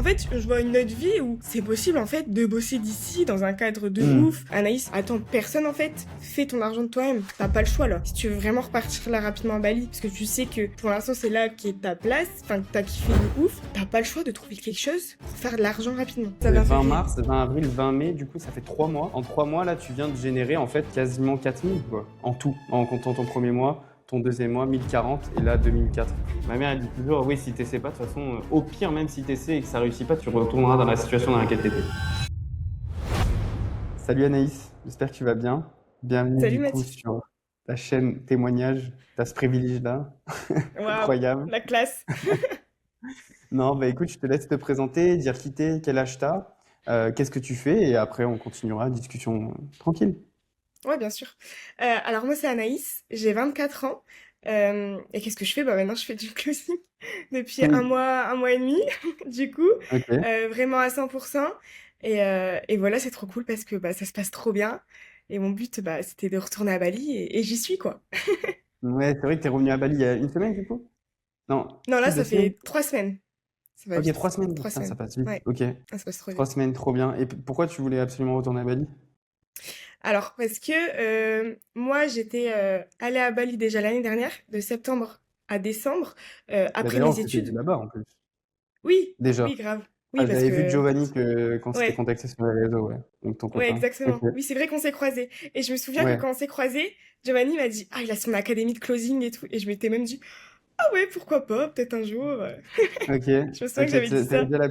En fait, je vois une autre vie où c'est possible, en fait, de bosser d'ici, dans un cadre de Hmm. ouf. Anaïs, attends, personne, en fait, fais ton argent de toi-même. T'as pas le choix, là. Si tu veux vraiment repartir là rapidement à Bali, parce que tu sais que pour l'instant, c'est là qui est ta place, enfin, que t'as kiffé de ouf, t'as pas le choix de trouver quelque chose pour faire de l'argent rapidement. Ça Le va faire 20 rire. mars, 20 avril, 20 mai, du coup, ça fait 3 mois. En 3 mois, là, tu viens de générer en fait quasiment 4000, quoi. En tout, en comptant ton premier mois, ton deuxième mois, 1040 et là, 2004. Ma mère, elle dit toujours, oui, si t'essaies pas, de toute façon, au pire, même si t'essaies et que ça réussit pas, tu retourneras dans la situation dans laquelle t'étais. Salut Anaïs, j'espère que tu vas bien. Bienvenue Salut du coup Mathis. sur ta chaîne témoignage. T'as ce privilège-là, Waouh, incroyable. la classe. Non, bah écoute, je te laisse te présenter, dire qui t'es, quel âge t'as, qu'est-ce que tu fais, et après on continuera, discussion tranquille. Ouais, bien sûr. Alors moi, c'est Anaïs, j'ai 24 ans. Et qu'est-ce que je fais? Bah maintenant, je fais du closing depuis Hmm, un mois et demi, du coup, ok. vraiment à 100%. Et voilà, c'est trop cool parce que bah, ça se passe trop bien. Et mon but, bah, c'était de retourner à Bali et j'y suis, quoi. Ouais, c'est vrai que t'es revenu à Bali il y a une semaine du coup? Non, Non, là, plus de ça semaines? fait 3 semaines. Ça va Ok, 3 vite. semaines. Trois Putain, ça semaines. passe vite. Ouais, Ok, ça se passe trop 3 vite. semaines, trop bien. Et pourquoi tu voulais absolument retourner à Bali? Alors, parce que moi, j'étais allée à Bali déjà l'année dernière, de septembre à décembre, Bah après d'ailleurs, on mes s'était vu études. là-bas en plus. Oui, Déjà. oui, grave. Oui, Ah, parce j'avais vu que... Giovanni quand c'était Ouais, contacté sur les réseaux, ouais. Donc ton ouais, copain. Ok. exactement. Oui, c'est vrai qu'on s'est croisés. Et je me souviens que Ouais. quand on s'est croisés, Giovanni m'a dit, ah, il a son académie de closing et tout. Et je m'étais même dit, ah ouais, pourquoi pas, peut-être un jour. Ok. Je me souviens Ok, que j'avais dit t'avais ça. déjà la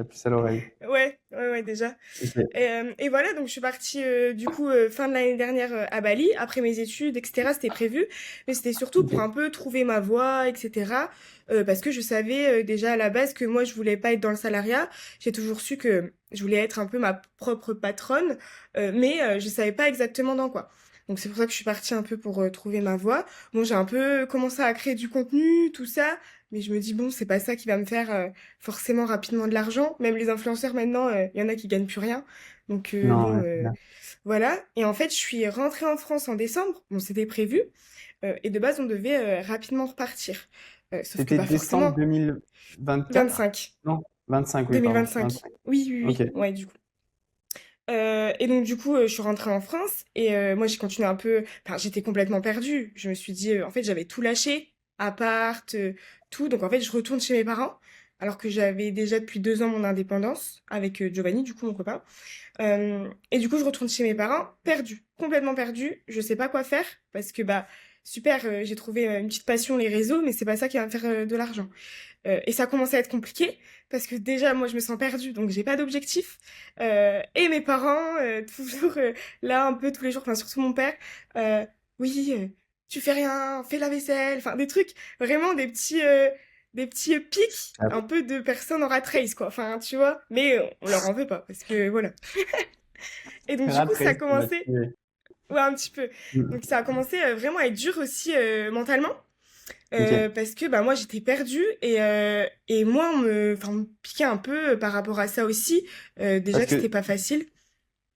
puce à l'oreille. Ouais, déjà. Ok. Et voilà, donc je suis partie du coup fin de l'année dernière à Bali, après mes études, etc. C'était prévu, mais c'était surtout pour un Ok. peu trouver ma voie, etc. Parce que je savais déjà à la base que moi je voulais pas être dans le salariat. J'ai toujours su que je voulais être un peu ma propre patronne, mais je savais pas exactement dans quoi. Donc c'est pour ça que je suis partie un peu pour trouver ma voie. Bon, j'ai un peu commencé à créer du contenu, tout ça, mais je me dis bon, c'est pas ça qui va me faire forcément rapidement de l'argent. Même les influenceurs maintenant, il y en a qui gagnent plus rien. Donc Non, bon, ouais, c'est bien. voilà. Et en fait, je suis rentrée en France en décembre. Bon, c'était prévu. Et de base, on devait rapidement repartir. Sauf que C'était bah décembre forcément, 2024? 25. Non, 25, oui, pardon. 2025. 25. Oui, oui, Ok. oui. Ouais, du coup. Et donc du coup, je suis rentrée en France et moi j'ai continué un peu. Enfin, j'étais complètement perdue. Je me suis dit, en fait, j'avais tout lâché, appart, tout. Donc en fait, je retourne chez mes parents, alors que j'avais déjà depuis 2 ans mon indépendance avec Giovanni, du coup mon copain. Et du coup, je retourne chez mes parents, perdue, complètement perdue. Je sais pas quoi faire parce que bah super, j'ai trouvé une petite passion les réseaux, mais c'est pas ça qui va me faire de l'argent. Et ça commence à être compliqué parce que déjà, moi, je me sens perdue, donc j'ai pas d'objectif. Et mes parents, toujours là, un peu tous les jours, enfin, surtout mon père, euh, oui, tu fais rien, fais la vaisselle, enfin, des trucs, vraiment des petits pics, Ah, un peu de personnes en rat race, quoi. Enfin, tu vois, mais on leur en veut pas parce que voilà. Et donc, du Rat coup, ça a race, ça m'a commencé, tué. ouais, un petit peu. Mm. Donc, ça a commencé vraiment à être dur aussi mentalement. Ok. Parce que bah moi j'étais perdue et moi enfin, on me piquait un peu par rapport à ça aussi, déjà Parce que c'était que pas facile.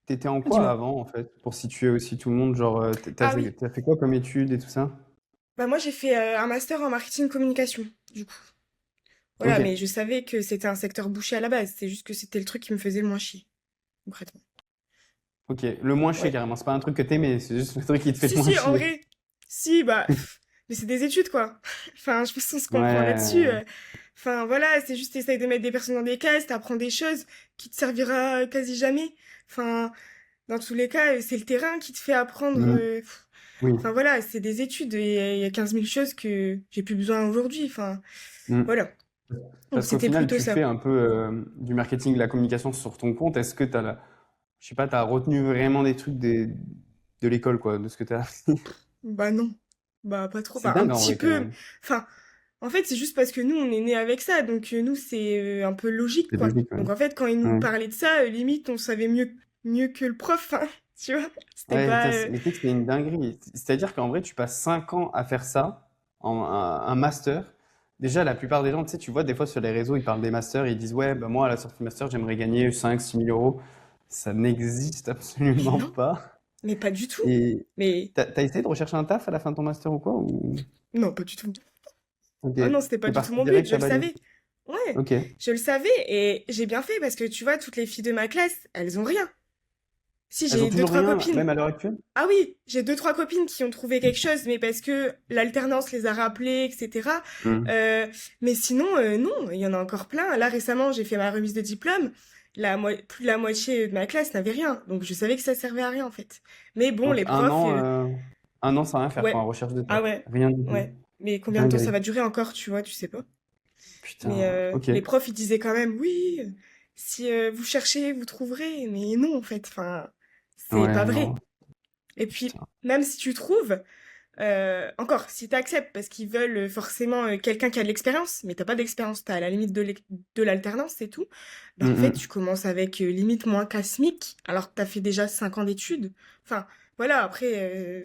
t'étais en quoi Dis-moi. avant, en fait, pour situer aussi tout le monde, genre, Ah oui, t'as fait quoi comme études et tout ça? bah moi j'ai fait un master en marketing communication du coup. Ok. Voilà, mais je savais que c'était un secteur bouché à la base, c'est juste que c'était le truc qui me faisait le moins chier, concrètement. Ok. Le moins chier, Ouais. carrément. C'est pas un truc que t'aimais, c'est juste le truc qui te fait le Si, moins si, en chier. vrai, si, bah, mais c'est des études, quoi. Enfin, je pense qu'on se comprend là-dessus. Ouais. Enfin, voilà, c'est juste, t'essayes de mettre des personnes dans des cases, t'apprends des choses qui te servira quasi jamais. Enfin, dans tous les cas, c'est le terrain qui te fait apprendre. Mm. Oui. Enfin, voilà, c'est des études et il y a 15 000 choses que j'ai plus besoin aujourd'hui. Enfin, Mm. voilà. Donc, Parce qu'au c'était final, plutôt tu ça. fais un peu du marketing, de la communication sur ton compte. Est-ce que je sais pas, t'as retenu vraiment des trucs de l'école, quoi, de ce que t'as appris? Bah non. Bah pas trop. C'est Bah un dingue en petit vrai quand peu. même. Enfin, en fait, c'est juste parce que nous, on est nés avec ça. Donc nous, c'est un peu logique, C'est quoi. logique, ouais. Donc en fait, quand ils nous Ouais. parlaient de ça, limite, on savait mieux que le prof. Hein, tu vois? C'était Ouais, pas... putain, mais tu sais que c'est une dinguerie. C'est-à-dire qu'en vrai, tu passes 5 ans à faire ça, un master. Déjà, la plupart des gens, tu sais, tu vois, des fois sur les réseaux, ils parlent des masters et ils disent, ouais, bah, moi, à la sortie du master, j'aimerais gagner 5 000 à 6 000 euros. Ça n'existe Mais absolument non, pas. mais pas du tout. Et Mais t'as essayé de rechercher un taf à la fin de ton master ou quoi? Ou... non, pas du tout. Ok. Ah non, c'était pas T'es du tout parti mon but, direct je à le Bali. savais. Ouais, Ok. je le savais et j'ai bien fait parce que tu vois, toutes les filles de ma classe, elles ont rien. Si, Elles ont j'ai deux, toujours trois rien, copines. même à l'heure actuelle? Ah oui, j'ai deux, trois copines qui ont trouvé quelque chose, mais parce que l'alternance les a rappelées, etc. Hmm. Euh, mais sinon, non, il y en a encore plein. Là, récemment, j'ai fait ma remise de diplôme. Plus de la moitié de ma classe n'avait rien. Donc, je savais que ça servait à rien, en fait. Mais bon, Donc les profs, 1 an sans rien faire, quoi, ouais. en recherche de Ah taf. ouais, Rien du tout. ouais. Mais combien de temps ça Dinguerie. va durer encore, tu vois, tu sais pas. Mais Putain, ok. les profs, ils disaient quand même, oui, si vous cherchez, vous trouverez. Mais non, en fait, enfin, c'est pas Ouais, non. vrai. Et puis, Putain. même si tu trouves, encore, si t'acceptes, parce qu'ils veulent forcément quelqu'un qui a de l'expérience, mais t'as pas d'expérience, t'as à la limite de l'alternance, c'est tout, bah en fait, Mm, tu commences avec limite moins qu'un SMIC, alors que t'as fait déjà 5 ans d'études. Enfin, voilà, après,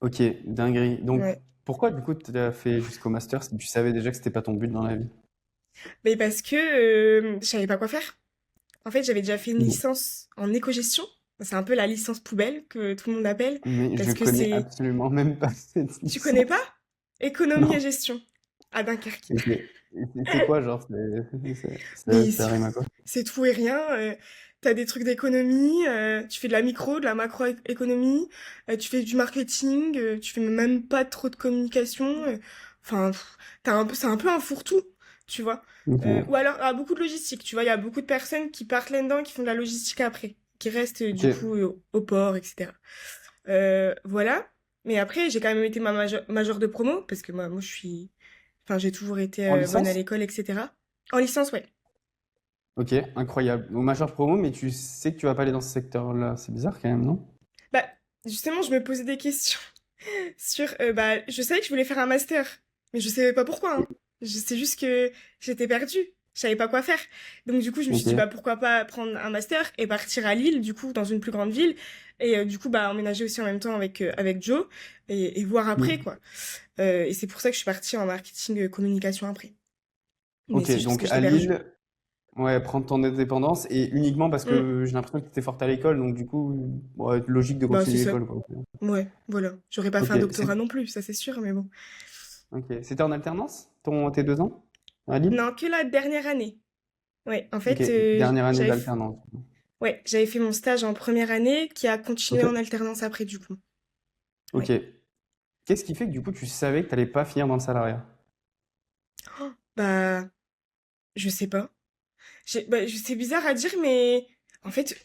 Ok, dinguerie. Donc, ouais. pourquoi du coup tu as fait jusqu'au master si tu savais déjà que c'était pas ton but dans la vie? Mais parce que je savais pas quoi faire. En fait, j'avais déjà fait une Mm. licence en éco-gestion. C'est un peu la licence poubelle que tout le monde appelle, Mais je parce que connais c'est... absolument même pas cette Tu connais licence. pas? Économie et Non. gestion, à Dunkerque. Ok. C'est quoi, genre, Mais ça rime à quoi? c'est tout et rien. T'as des trucs d'économie, tu fais de la micro, de la macroéconomie, tu fais du marketing, tu fais même pas trop de communication. Enfin, c'est un peu un fourre-tout, tu vois. Ou Ok. alors, beaucoup de logistique, tu vois. Il y a beaucoup de personnes qui partent là-dedans et qui font de la logistique après, qui restent Ok. du coup au port, etc. Voilà. Mais après, j'ai quand même été ma majeure de promo, parce que moi je suis... Enfin, j'ai toujours été En bonne à licence? l'école, etc. En licence, ouais. Ok, incroyable. Au major promo, mais tu sais que tu vas pas aller dans ce secteur-là. C'est bizarre quand même, non? Bah, justement, je me posais des questions sur... bah, je savais que je voulais faire un master, mais je savais pas pourquoi, hein. C'est juste que j'étais perdue. Je savais pas quoi faire. Donc, du coup, je me suis dit, bah, Ok. pourquoi pas prendre un master et partir à Lille, du coup, dans une plus grande ville. Et du coup, bah, emménager aussi en même temps avec Joe et voir après, Mm. quoi. Et c'est pour ça que je suis partie en marketing communication après. Mais Ok, c'est juste donc que à j'étais perdue. Lille, ouais, prendre ton indépendance et uniquement parce Mm. que j'ai l'impression que tu étais forte à l'école, donc du coup, ouais, logique de Bah, c'est continuer ça. l'école, quoi. Ouais, voilà. J'aurais pas fait Ok, un doctorat non plus, ça c'est sûr, mais bon. C'était en alternance, tes 2 ans à Lille? Non, que la dernière année. Ouais, en Ok, fait, dernière année d'alternance. ouais, j'avais fait mon stage en première année qui a continué Ok, en alternance après, du coup. ok. Ouais. Qu'est-ce qui fait que du coup tu savais que t'allais pas finir dans le salariat? Oh, bah, je sais pas. Bah, c'est bizarre à dire, mais en fait,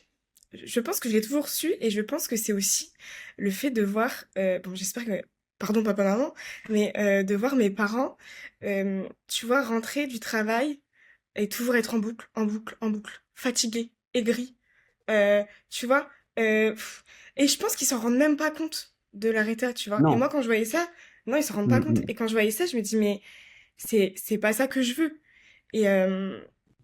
je pense que je l'ai toujours su et je pense que c'est aussi le fait de voir, bon, j'espère que, pardon, papa, maman, mais de voir mes parents, tu vois, rentrer du travail et toujours être en boucle, en boucle, en boucle, fatigués, aigris. Tu vois, et je pense qu'ils s'en rendent même pas compte de l'arrêt, tu vois. Et Non. moi, quand je voyais ça, non, ils s'en rendent pas Mm, compte. mm. Et quand je voyais ça, je me dis, mais c'est pas ça que je veux. Et, euh,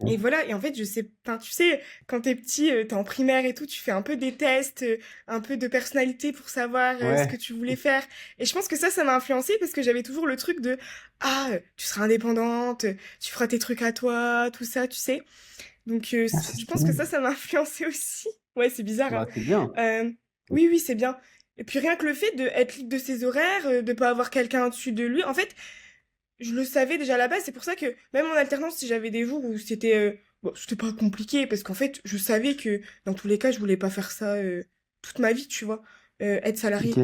et voilà, et en fait, je sais, enfin, tu sais, quand t'es petit, t'es en primaire et tout, tu fais un peu des tests, un peu de personnalité pour savoir ce que Ouais, tu voulais faire. Et je pense que ça m'a influencé parce que j'avais toujours le truc de, ah, tu seras indépendante, tu feras tes trucs à toi, tout ça, tu sais. Donc, ah, c'est je pense stylé. que ça m'a influencé aussi. Ouais, c'est bizarre, hein. Bah, c'est bien. Oui, oui, c'est bien. Et puis rien que le fait d'être libre de ses horaires, de pas avoir quelqu'un au-dessus de lui, en fait, je le savais déjà à la base. C'est pour ça que même en alternance, si j'avais des jours où c'était bon, c'était pas compliqué, parce qu'en fait, je savais que dans tous les cas, je voulais pas faire ça toute ma vie, tu vois, être Ok, salarié.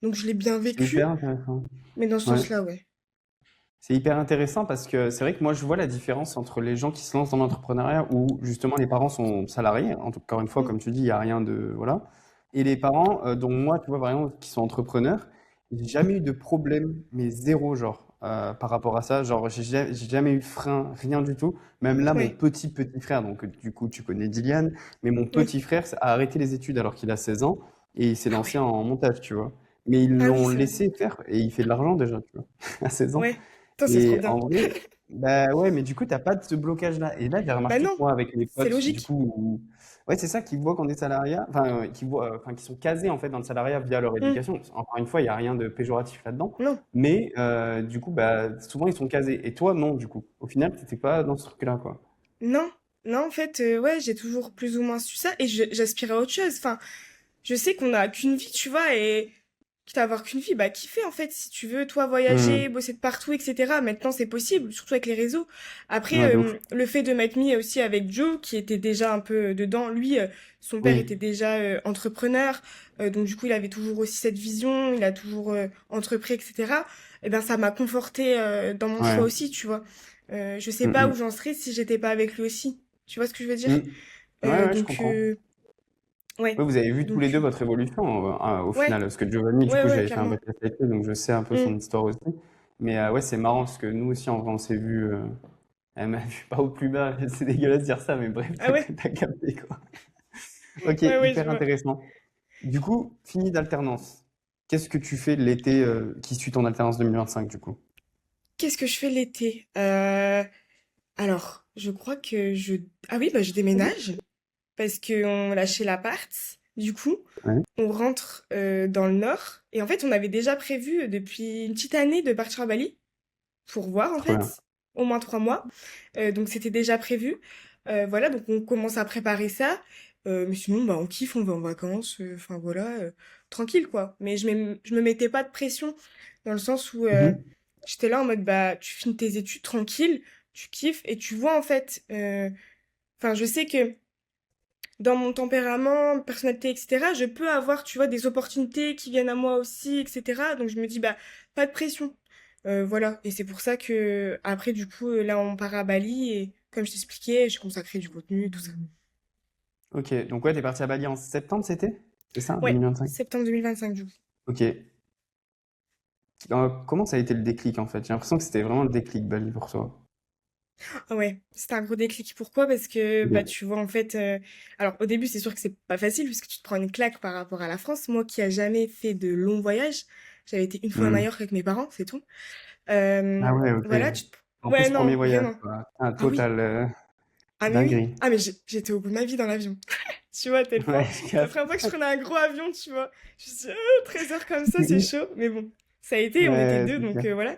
Donc je l'ai bien c'est hyper vécu, intéressant. mais dans ce Ouais. sens-là, ouais. C'est hyper intéressant parce que c'est vrai que moi je vois la différence entre les gens qui se lancent dans l'entrepreneuriat où justement les parents sont salariés, encore une fois Mm. comme tu dis, il n'y a rien de voilà, et les parents dont moi tu vois par exemple qui sont entrepreneurs, j'ai jamais eu de problème, mais zéro genre par rapport à ça, genre j'ai jamais eu de frein, rien du tout. Même là mon Ouais, petit frère, donc du coup tu connais Dylan, mais mon oui. petit frère a arrêté les études alors qu'il a 16 ans et il s'est Ah lancé ouais. en montage, tu vois. Mais ils Ah oui, l'ont c'est vrai. laissé faire et il fait de l'argent déjà, tu vois, à 16 ans. Ouais. Putain, c'est trop Et bien. en vrai, bah ouais, mais du coup, t'as pas de ce blocage-là. Et là, j'ai Bah remarqué que non, moi, avec mes c'est potes, du logique. coup, ouais, c'est ça, qui voient qu'on est salariat, enfin, qui voient, enfin, qui sont casés en fait dans le salariat via leur Mm. éducation. Encore une fois, il n'y a rien de péjoratif là-dedans. Non. Mais du coup, bah, souvent, ils sont casés. Et toi, non, du coup. Au final, t'étais pas dans ce truc-là, quoi. Non, non, en fait, ouais, j'ai toujours plus ou moins su ça et j'aspire à autre chose. Enfin, je sais qu'on n'a qu'une vie, tu vois, et quitte à avoir qu'une vie, bah kiffer en fait. Si tu veux, toi, Hmm. voyager, bosser de partout, etc. Maintenant, c'est possible, surtout avec les réseaux. Après, Ouais, de ouf. le fait de m'être mis aussi avec Joe, qui était déjà un peu dedans, lui, son père était Oui, déjà entrepreneur, donc du coup, il avait toujours aussi cette vision, il a toujours entrepris, etc. Et ben, ça m'a conforté dans mon choix ouais. aussi, tu vois. Je sais Hmm, pas où hmm. j'en serais si j'étais pas avec lui aussi. Tu vois ce que je veux dire? Hmm. Ouais, ouais, je Donc, comprends. ouais. Ouais, vous avez vu tous les Donc, deux votre évolution au ouais, final, parce que Giovanni, du ouais, coup, ouais, j'avais fait un clairement. podcast avec lui, donc je sais un peu son Mm. histoire aussi. Mais ouais, c'est marrant, parce que nous aussi, en vrai, on s'est vu, elle m'a vu pas au plus bas, c'est dégueulasse de dire ça, mais bref, Ah ouais? t'as capté, quoi. Ok, Ouais, ouais, je hyper vois. intéressant. Du coup, fini d'alternance. Qu'est-ce que tu fais l'été qui suit ton alternance 2025, du coup? Qu'est-ce que je fais l'été? Alors, je crois que je... Ah oui, bah je déménage parce qu'on lâchait l'appart. Du coup, Ouais, on rentre dans le nord. Et en fait, on avait déjà prévu depuis une petite année de partir à Bali pour voir, en trop bien. fait, au moins 3 mois. Donc, c'était déjà prévu. Voilà, donc on commence à préparer ça. Mais sinon, bah, on kiffe, on va en vacances. Enfin, voilà, tranquille, quoi. Mais je me mettais pas de pression dans le sens où Mhm. j'étais là en mode, bah, tu finis tes études tranquille, tu kiffes et tu vois, en fait, enfin, je sais que dans mon tempérament, personnalité, etc., je peux avoir, tu vois, des opportunités qui viennent à moi aussi, etc. Donc je me dis, bah, pas de pression. Voilà. Et c'est pour ça que, après, du coup, là, on part à Bali et, comme je t'expliquais, j'ai consacré du contenu, tout ça. Ok, donc ouais, t'es parti à Bali en septembre, c'était? C'est ça, Ouais, 2025? septembre 2025, du coup. Ok. Comment ça a été le déclic, en fait? J'ai l'impression que c'était vraiment le déclic, Bali, pour toi. Ah ouais, c'était un gros déclic. Pourquoi? Parce que, bah, Ok. tu vois, en fait, alors, au début, c'est sûr que c'est pas facile puisque tu te prends une claque par rapport à la France. Moi qui a jamais fait de longs voyages, j'avais été une fois à Hmm. Majorque avec mes parents, c'est tout. Ah ouais, ok. Voilà, En ouais, plus, premier non, voyage, vraiment. quoi. Un Ah oui, total ah mais oui. dinguerie. Ah mais j'étais au bout de ma vie dans l'avion. Tu vois, à tel Ouais, point. je C'est la capte. première fois que je prenais un gros avion, tu vois. Je me suis dit, 13 heures comme ça, c'est chaud. Mais bon, ça a été, on était Ouais, deux, c'est donc clair. voilà.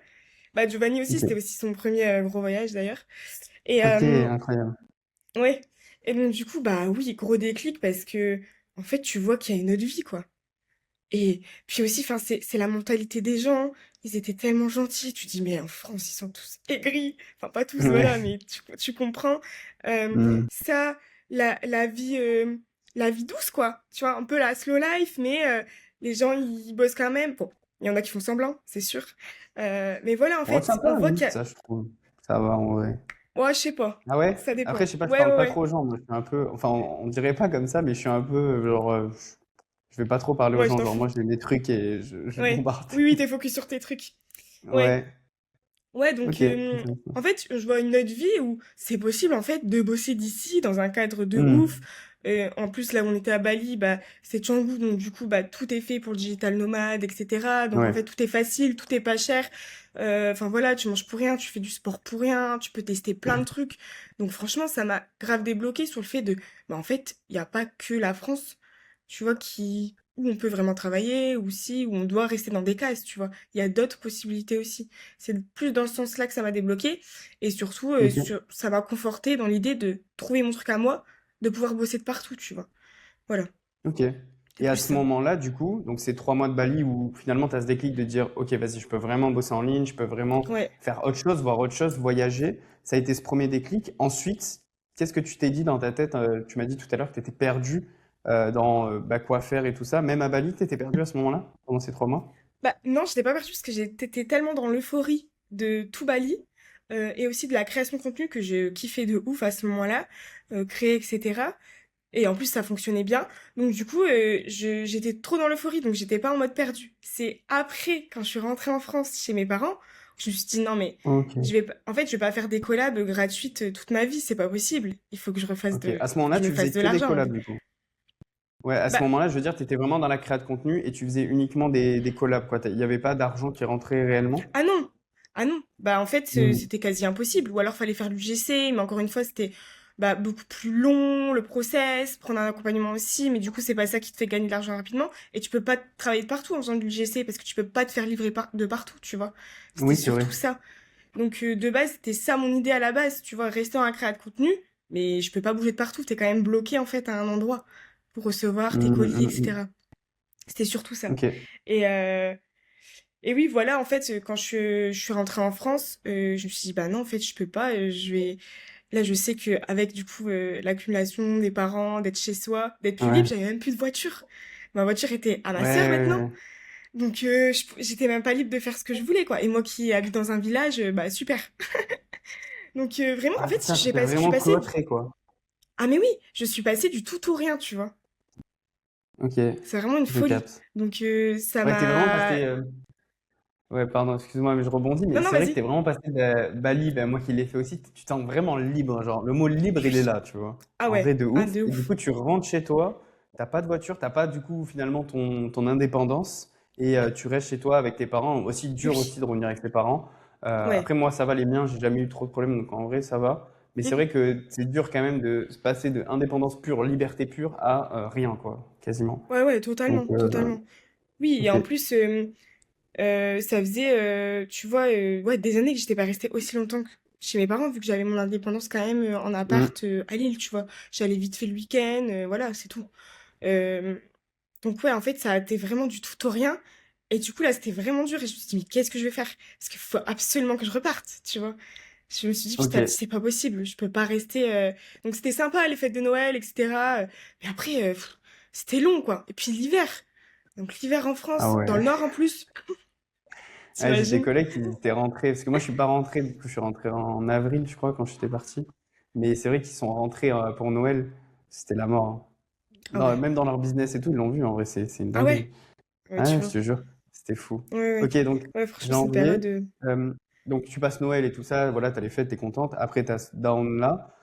Bah Giovanni aussi, c'était Ok, aussi son premier gros voyage d'ailleurs. Et ok, incroyable. ouais. Et donc du coup, bah oui, gros déclic parce que, en fait, tu vois qu'il y a une autre vie, quoi. Et puis aussi, enfin, c'est la mentalité des gens. Ils étaient tellement gentils. Tu dis, mais en France, ils sont tous aigris. Enfin, pas tous, voilà, Ouais. mais tu comprends. Hmm. Ça, la vie douce, quoi. Tu vois, un peu la slow life, mais les gens, ils bossent quand même. Bon, il y en a qui font semblant, c'est sûr. Mais voilà, en Bon, ça fait, va, on voit limite, qu'il y a... ça, je trouve. Ça va, en vrai. Ouais, je sais pas. Ah ouais? Ça Après, dépend. je sais pas, je Ouais, parle ouais, pas ouais. trop aux gens. Moi, je suis un peu. Enfin, on dirait pas comme ça, mais je suis un peu. Genre, je vais pas trop parler aux Ouais, je gens. t'en Genre, fous. moi, j'ai des trucs et je Ouais. bombarde. Oui, oui, t'es focus sur tes trucs. Ouais. Ouais. Ouais, donc Ok. en fait, je vois une autre vie où c'est possible en fait de bosser d'ici dans un cadre de ouf. Hmm. En plus, là où on était à Bali, bah c'est Canggu, donc du coup, bah tout est fait pour le digital nomade, etc. Donc en Ouais. fait, tout est facile, tout est pas cher. Enfin voilà, tu manges pour rien, tu fais du sport pour rien, tu peux tester plein de trucs. Donc franchement, ça m'a grave débloqué sur le fait de, bah en fait, il y a pas que la France, tu vois, qui où on peut vraiment travailler, ou si où on doit rester dans des cases, tu vois. Il y a d'autres possibilités aussi. C'est plus dans ce sens-là que ça m'a débloqué. Et surtout, Ok. ça m'a conforté dans l'idée de trouver mon truc à moi, de pouvoir bosser de partout, tu vois. Voilà, Ok. c'est Et à plus ce ça. moment-là, du coup, donc ces 3 mois de Bali où finalement tu as ce déclic de dire, ok, vas-y, je peux vraiment bosser en ligne, je peux vraiment Ouais. faire autre chose, voir autre chose, voyager. Ça a été ce premier déclic. Ensuite, qu'est-ce que tu t'es dit dans ta tête? Tu m'as dit tout à l'heure que tu étais perdu dans bah, quoi faire et tout ça. Même à Bali, tu étais perdu à ce moment-là, pendant ces 3 mois? Bah non, je n'étais pas perdue parce que j'étais tellement dans l'euphorie de tout Bali et aussi de la création de contenu que je kiffais de ouf à ce moment-là, créer, etc. Et en plus, ça fonctionnait bien. Donc du coup, j'étais trop dans l'euphorie, donc j'étais pas en mode perdu. C'est après, quand je suis rentrée en France chez mes parents, que je me suis dit non mais Ok. en fait, je vais pas faire des collabs gratuites toute ma vie, c'est pas possible. Il faut que Ok. À ce faut que moment-là, je me tu fasse faisais de que des l'argent. collabs, du coup. Ouais, à ce Bah moment-là, je veux dire, tu étais vraiment dans la création de contenu et tu faisais uniquement des collabs, quoi. Il n'y avait pas d'argent qui rentrait réellement. ah non, ah non. Bah en fait, Hmm. c'était quasi impossible. Ou alors fallait faire du GC, mais encore une fois, c'était bah, beaucoup plus long, le process, prendre un accompagnement aussi, mais du coup, c'est pas ça qui te fait gagner de l'argent rapidement. Et tu peux pas travailler de partout en faisant du GC parce que tu peux pas te faire livrer de partout, tu vois. C'était Oui, c'est vrai. surtout ça. Donc de base, c'était ça mon idée à la base, tu vois, rester en créa de contenu, mais je peux pas bouger de partout, t'es quand même bloqué en fait à un endroit pour recevoir tes Hmm, colis, hmm, hmm. etc. C'était surtout ça. Ok. Et, euh, et oui, voilà, en fait, quand je suis rentrée en France, je me suis dit, bah non, en fait, je peux pas, je vais... Là, je sais qu'avec, du coup, l'accumulation des parents, d'être chez soi, d'être plus libre, Ouais. j'avais même plus de voiture. Ma voiture était à Ouais, ma sœur ouais, maintenant. ouais. Donc, j'étais même pas libre de faire ce que je voulais, quoi. Et moi qui habite dans un village, bah, super. Donc, vraiment, en Ah fait, putain, t'étais je suis vraiment passée... cloîtré, quoi. Ah, mais oui, je suis passée du tout au rien, tu vois. Ok, C'est vraiment une je folie. capte. Donc, ça Ouais, t'es vraiment m'a... passé. Ouais, pardon, excuse-moi, mais je rebondis, mais Non, non, c'est vrai que vas-y. t'es vraiment passé de Bali, ben moi qui l'ai fait aussi, tu te sens vraiment libre, genre le mot libre, il est Oui. là, tu vois. Ah En vrai, ouais, de ah, ouf. de Et du ouf. coup, tu rentres chez toi, t'as pas de voiture, t'as pas du coup finalement ton indépendance, et tu restes chez toi avec tes parents. Aussi dur Oui, aussi de revenir avec tes parents. ouais. Après, moi, ça va, les miens, j'ai jamais eu trop de problèmes, donc en vrai, ça va. Mais c'est Mm. vrai que c'est dur quand même de se passer de indépendance pure, liberté pure à rien, quoi, quasiment. Ouais, ouais, Donc, totalement, totalement. Oui, et ok. en plus, ça faisait, tu vois, ouais, des années que j'étais pas restée aussi longtemps chez mes parents, vu que j'avais mon indépendance quand même en Mm. appart à Lille, tu vois. J'allais vite fait le week-end, voilà, c'est tout. Euh, donc ouais, en fait, ça a été vraiment du tout au rien. Et du coup, là, c'était vraiment dur. Et je me suis dit, mais qu'est-ce que je vais faire? Parce qu'il faut absolument que je reparte, tu vois. Je me suis dit, Ok. petit à petit, c'est pas possible. Je peux pas rester. Donc c'était sympa, les fêtes de Noël, etc. Mais après, c'était long, quoi. Et puis l'hiver. Donc l'hiver en Ah France, dans ouais. le nord en plus, Ouais, j'ai des t'imagines? collègues qui étaient rentrés, parce que moi je suis pas rentré, du coup je suis rentré en avril, je crois, quand j'étais parti. Mais c'est vrai qu'ils sont rentrés pour Noël, c'était la mort, hein. Ah ouais. Même dans leur business et tout, ils l'ont vu, en vrai, c'est une Ah dinguerie. ouais? Ouais, Ah tu ouais, je vois. te jure, c'était fou. Ouais, ouais. Ok, donc Ouais, franchement, c'est une janvier, période. euh, donc tu passes Noël et tout ça, voilà, t'as les fêtes, t'es contente. Après, t'as ce down-là.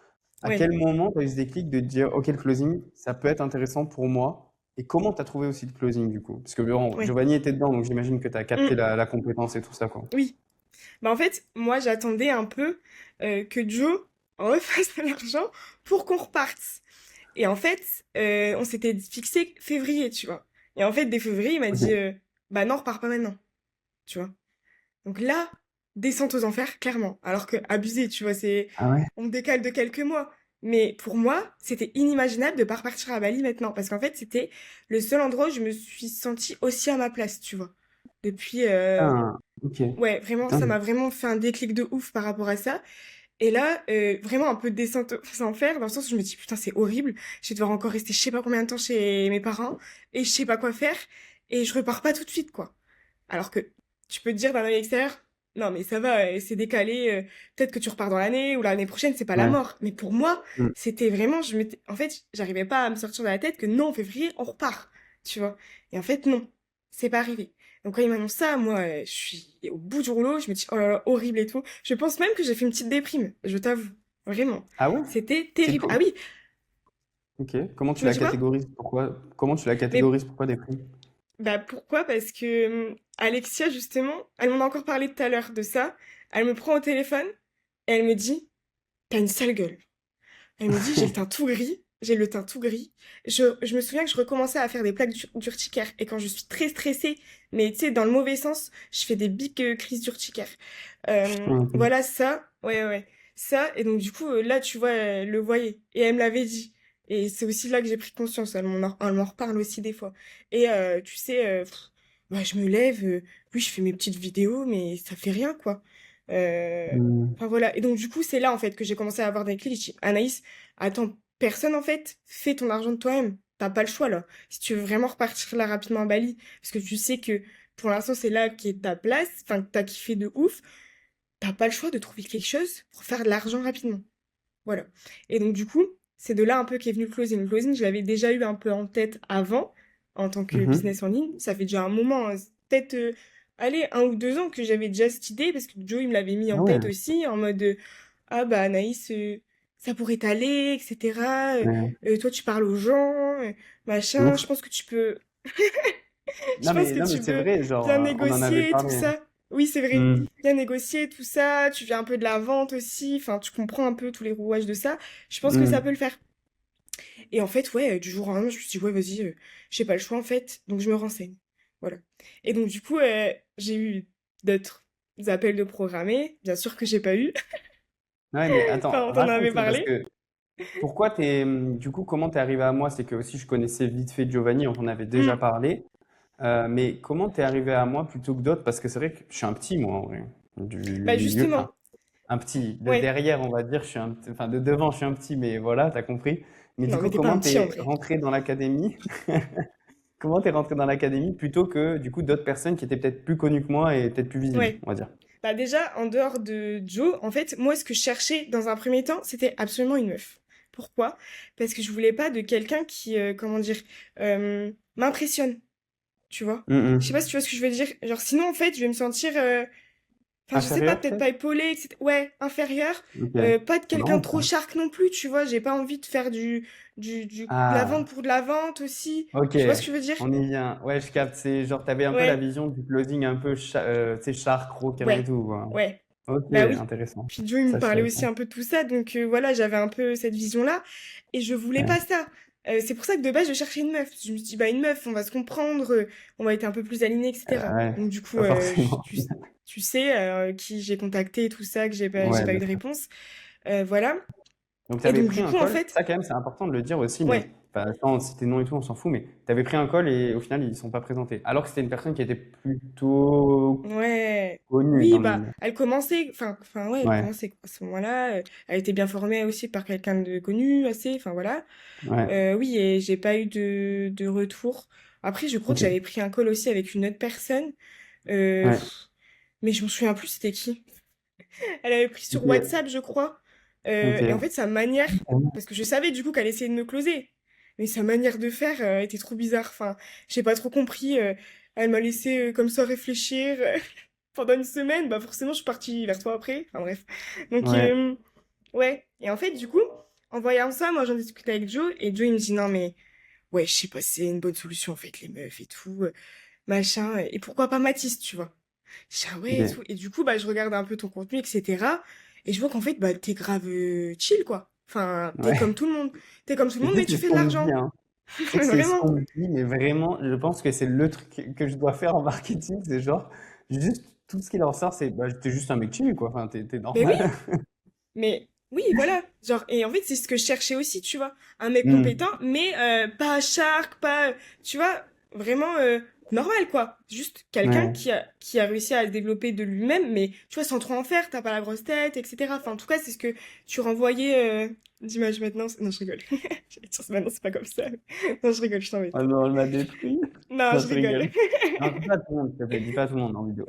À Ouais, quel moment t'as eu ce déclic de te dire, ok, le closing, ça peut être intéressant pour moi? Et comment t'as trouvé aussi le closing, du coup? Parce que bon, ouais. Giovanni était dedans, donc j'imagine que t'as capté Mm, la compétence et tout ça, quoi. oui. Bah en fait, moi, j'attendais un peu que Joe refasse de l'argent pour qu'on reparte. Et en fait, on s'était fixé février, tu vois. Et en fait, dès février, il m'a dit, Ok. bah non, repars pas maintenant, tu vois. Donc là, descente aux enfers, clairement. Alors que abusé, tu vois, c'est, Ah ouais? on me décale de quelques mois. Mais pour moi, c'était inimaginable de pas repartir à Bali maintenant, parce qu'en fait, c'était le seul endroit où je me suis sentie aussi à ma place, tu vois. Depuis, Putain, ok. ouais, vraiment, ça Dingue. m'a vraiment fait un déclic de ouf par rapport à ça. Et là, vraiment un peu de descente sans faire, dans le sens où je me dis, putain, c'est horrible, je vais devoir encore rester je sais pas combien de temps chez mes parents, et je sais pas quoi faire, et je repars pas tout de suite, quoi. Alors que tu peux te dire d'un œil extérieur, non, mais ça va, c'est décalé, peut-être que tu repars dans l'année, ou l'année prochaine, c'est pas la Ouais. mort. Mais pour moi, Mm. c'était vraiment, en fait, j'arrivais pas à me sortir de la tête que non, en février, on repart, tu vois. Et en fait, non, c'est pas arrivé. Donc quand il m'annonce ça, moi, je suis au bout du rouleau, je me dis, oh là là, horrible et tout. Je pense même que j'ai fait une petite déprime, je t'avoue. Vraiment. Ah ouais? C'était C'est terrible. Ah oui, ok. Comment tu tu m'as la dit quoi? catégorises? Pourquoi? Comment tu la Mais catégorises? Pourquoi des primes? bah pourquoi? Parce que Alexia, justement, elle m'en a encore parlé tout à l'heure de ça. Elle me prend au téléphone et elle me dit, t'as une sale gueule. Elle me dit, j'ai le teint tout gris. J'ai le teint tout gris. Je me souviens que je recommençais à faire des plaques d'urticaire. Et quand je suis très stressée, mais tu sais, dans le mauvais sens, je fais des big crises d'urticaire. Putain, ok. Voilà ça. Ouais, ouais, ouais. Ça. Et donc, du coup, là, tu vois, elle le voyait. Et elle me l'avait dit. Et c'est aussi là que j'ai pris conscience. Elle m'en reparle aussi des fois. Et tu sais, bah, je me lève. Oui, je fais mes petites vidéos, mais ça fait rien, quoi. Euh, Hmm. Enfin voilà. Et donc du coup, c'est là en fait que j'ai commencé à avoir des clics. J'ai dit, Anaïs, attends, personne en fait, fais ton argent de toi-même. T'as pas le choix là. Si tu veux vraiment repartir là rapidement à Bali, parce que tu sais que pour l'instant c'est là qui est ta place, enfin que t'as kiffé de ouf, t'as pas le choix de trouver quelque chose pour faire de l'argent rapidement. Voilà. Et donc du coup, c'est de là un peu qu'est venu le closing. Le closing, je l'avais déjà eu un peu en tête avant, en tant que Mhm. business en ligne. Ça fait déjà un moment, hein, peut-être, allez, 1 ou 2 ans que j'avais déjà cette idée, parce que Joe, il me l'avait mis Ah en ouais. tête aussi, en mode, ah bah Anaïs, ça pourrait t'aller, etc. Ouais. Toi, tu parles aux gens, De machin, ouf. je pense que tu peux, je Non pense mais, que non mais tu c'est peux vrai, genre, bien on en avait négocier, tout parlé. ça. Oui, c'est vrai. Hmm. Bien négocier, tout ça. Tu viens un peu de la vente aussi. Enfin, tu comprends un peu tous les rouages de ça. Je pense que ça Hmm. peut le faire. Et en fait, ouais, du jour au lendemain, je me suis dit, ouais, vas-y, j'ai pas le choix, en fait. Donc, je me renseigne. Voilà. Et donc, du coup, j'ai eu d'autres appels de programmer. Bien sûr que j'ai pas eu. Ouais, mais attends, Enfin, on t'en raconte avait ça parce parlé. que du coup, comment t'es arrivé à moi? C'est que aussi je connaissais vite fait Giovanni, on en avait déjà Hmm. parlé. Mais comment t'es arrivé à moi plutôt que d'autres? Parce que c'est vrai que je suis un petit, moi, en vrai, du Bah milieu. Enfin, justement, un petit. De ouais. derrière, on va dire, enfin, de devant, je suis un petit, mais voilà, t'as compris. Mais du Non, coup, mais t'es pas comment un petit en t'es vrai. rentré dans l'académie? Comment t'es rentré dans l'académie plutôt que, du coup, d'autres personnes qui étaient peut-être plus connues que moi et peut-être plus visibles, Ouais. on va dire. Bah déjà, en dehors de Joe, en fait, moi, ce que je cherchais dans un premier temps, c'était absolument une meuf. Pourquoi? Parce que je voulais pas de quelqu'un qui, comment dire, m'impressionne, tu vois? Je sais pas si tu vois ce que je veux dire. Genre, sinon, en fait, je vais me sentir, enfin, je sais pas, Inférieur, peut-être pas peut-être? épaulée, etc. Ouais, inférieure. Ok. Pas de quelqu'un Non, de trop ça. shark non plus, tu vois. J'ai pas envie de faire de la vente Ah, pour de la vente aussi. ok. Tu vois ce que je veux dire? On y vient. Ouais, je capte. C'est genre, t'avais un peu la Ouais, vision du closing un peu, tu sais, shark, requin et ouais, tout, quoi. ouais. Ok, Bah oui. intéressant. Puis Joe, il me Ça, je parlait savais pas. aussi un peu de tout ça, donc voilà, j'avais un peu cette vision-là, et je voulais Ouais. pas ça. C'est pour ça que de base, je cherchais une meuf. Je me suis dit, bah une meuf, on va se comprendre, on va être un peu plus alignés, etc. Ouais, Donc du coup, pas forcément. tu sais qui j'ai contacté, tout ça, que j'ai Ouais, pas eu bien de sûr. réponse. Voilà. Donc, tu Et avais donc pris du un coup, en call. fait, Ça, quand même, c'est important de le dire aussi, mais ouais, enfin, sans citer nom et tout, on s'en fout. Mais tu avais pris un call et au final, ils ne sont pas présentés. Alors que c'était une personne qui était plutôt ouais. connue Oui, dans le bah, milieu. ouais, elle Ouais, commençait quoi, à ce moment-là. Elle était bien formée aussi par quelqu'un de connu, assez, enfin voilà. ouais, Oui, et j'ai pas eu de retour. Après, je crois que ok. j'avais pris un call aussi avec une autre personne, Ouais, mais je me souviens plus c'était qui. Elle avait pris sur ok, WhatsApp, je crois. Et en ok. fait, sa manière, parce que je savais du coup qu'elle essayait de me closer, mais sa manière de faire était trop bizarre. Enfin, j'ai pas trop compris. Elle m'a laissé comme ça réfléchir pendant une semaine. Bah forcément, je suis partie vers toi après. Enfin bref. Donc Ouais, ouais. Et en fait, du coup, en voyant ça, moi j'en discutais avec Joe, et Joe il me dit non mais ouais, je sais pas, c'est une bonne solution en fait, les meufs et tout, machin. Et pourquoi pas Mathis, tu vois? Je dis, ah ouais, et tout. ok. Et du coup, bah, je regarde un peu ton contenu, etc. Et je vois qu'en fait, bah, t'es grave chill, quoi. Enfin, t'es comme Ouais. tout le monde. T'es comme tout le Mais monde, tu sais, mais c'est tu ce fais de qu'on me dit, l'argent. hein. Tu sais que c'est ce Vraiment. qu'on me dit, mais vraiment, je pense que c'est le truc que je dois faire en marketing. C'est genre, juste, tout ce qui leur sort, c'est, bah, t'es juste un mec chill, quoi. Enfin, t'es Mais oui, normal. mais oui, voilà. Genre, et en fait, c'est ce que je cherchais aussi, tu vois. Un mec Hmm. compétent, mais pas shark, pas, tu vois, vraiment normal, quoi. Juste quelqu'un Ouais. qui a réussi à se développer de lui-même, mais tu vois, sans trop en faire, t'as pas la grosse tête, etc. Enfin, en tout cas, c'est ce que tu renvoyais d'image maintenant. Non, je rigole. J'allais dire, maintenant, c'est pas comme ça. Non, je rigole, je t'embête. Oh non, elle m'a détruit. Non, Non, je je rigole. rigole. Non, dis pas à tout le monde, s'il te plaît. Dis pas à tout le monde en vidéo.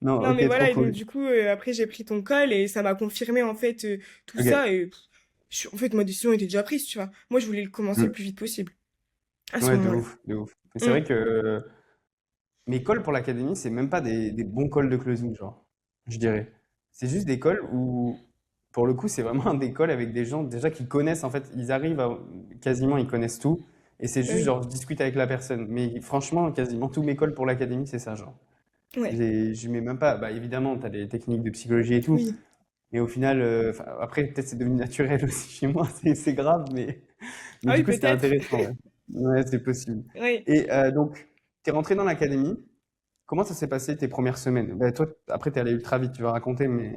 Non, Non, mais ok, trop voilà, et donc cool. du coup, après, j'ai pris ton col et ça m'a confirmé, en fait, tout Ok. ça. Et en fait, ma décision était déjà prise, tu vois. Moi, je voulais le commencer le Hmm. plus vite possible, à ce Ouais, de moment-là. ouf, de ouf. Mais c'est Mm. vrai que mes calls pour l'académie, c'est même pas des bons calls de closing, genre, je dirais. C'est juste des calls où, pour le coup, c'est vraiment des calls avec des gens déjà qui connaissent, en fait, ils arrivent à, quasiment, ils connaissent tout. Et c'est Bah juste, oui. genre, je discute avec la personne. Mais franchement, quasiment tous mes calls pour l'académie, c'est ça, genre. Ouais. Je mets même pas, bah évidemment, tu as des techniques de psychologie et tout, Oui. mais au final, enfin, après, peut-être c'est devenu naturel aussi chez moi, c'est grave, mais Ah du oui, coup, c'était peut-être. intéressant, ouais. Ouais, c'est possible. Oui. Et donc, tu es rentré dans l'académie. Comment ça s'est passé tes premières semaines? Bah, toi, après, tu es allé ultra vite, tu vas raconter, mais.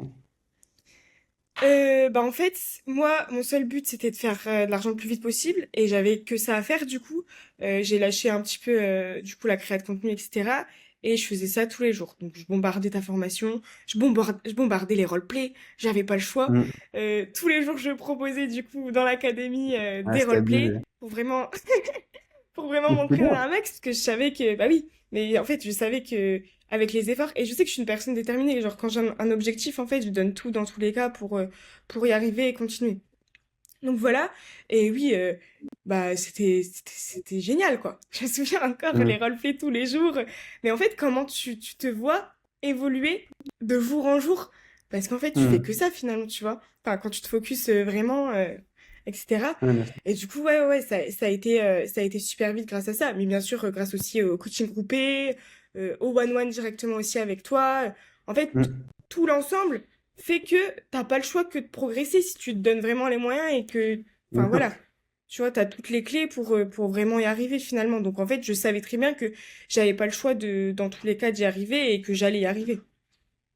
Bah en fait, moi, mon seul but, c'était de faire de l'argent le plus vite possible. Et j'avais que ça à faire, du coup. J'ai lâché un petit peu, du coup, la création de contenu, etc. Et je faisais ça tous les jours. Donc, je bombardais ta formation, je bombardais les roleplays, j'avais pas le choix. Hmm. Tous les jours, je proposais, du coup, dans l'académie, Ah, des c'était roleplays abusé. pour vraiment Mais c'était m'entraîner bien. à un max, parce que je savais que, bah oui, mais en fait, je savais que, avec les efforts, et je sais que je suis une personne déterminée, genre, quand j'ai un objectif, en fait, je donne tout dans tous les cas pour y arriver et continuer. Donc voilà, et oui, bah, c'était génial, quoi. Je me souviens encore, les Hmm. roleplays tous les jours, mais en fait, comment tu te vois évoluer de jour en jour, parce qu'en fait, tu fais que Hmm. ça, finalement, tu vois. Enfin, quand tu te focuses vraiment, etc. Ouais, bien sûr. Et du coup, ouais, ça a été super vite grâce à ça. Mais bien sûr, grâce aussi au coaching groupé, au one-one directement aussi avec toi. En fait, Hmm. tout l'ensemble fait que t'as pas le choix que de progresser si tu te donnes vraiment les moyens et que, enfin Bien sûr. voilà, tu vois, t'as toutes les clés pour vraiment y arriver finalement. Donc en fait, je savais très bien que j'avais pas le choix dans tous les cas d'y arriver et que j'allais y arriver.